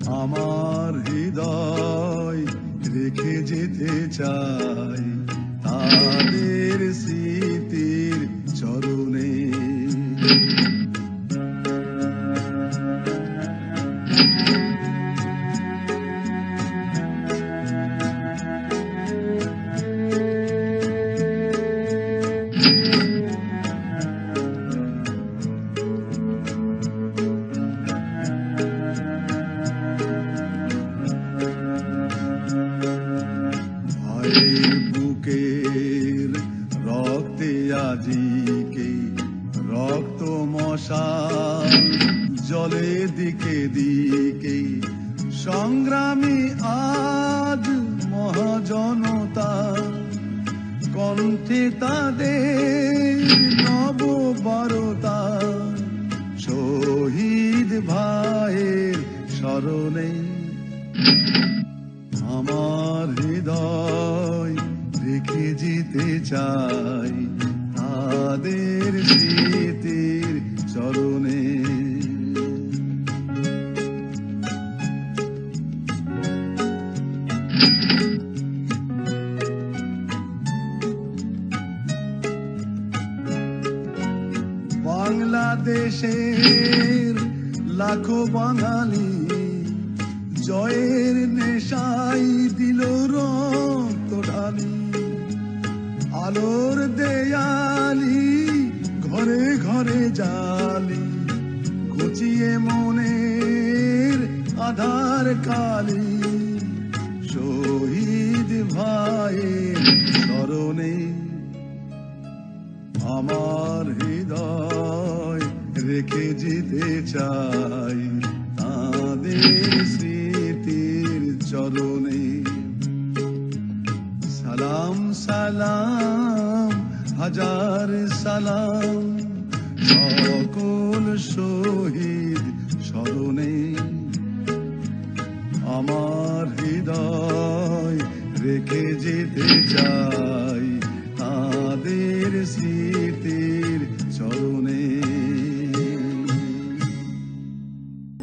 আমার হৃদয় রেখে যেতে চাই তাদের স্মৃতির চরণে। বুকের রক্তে আজিকে রক্ত মশাল জলে দিকে দিকে সংগ্রামী আজ মহাজনতা কণ্ঠে তাদের নববারতা শহীদ ভাইয়ের স্মরণে। আমার হৃদয় রেখে যেতে চাই তাদের স্মৃতির চরণে। বাংলাদেশের লাখো বাঙালি জয়ের নেশাই দিল রক্ত ঢালি। আলোর দেয়ালি ঘরে ঘরে জালি ঘুচিয়ে মনের আধার কালি শহীদ ভাইয়ের স্মরণে। আমার হৃদয় রেখে যেতে চাই তাদের স্মৃতির চরণে। সালাম সালাম হাজার সালাম সকল শহীদ স্মরণে। আমার হৃদয় রেখে যেতে চাই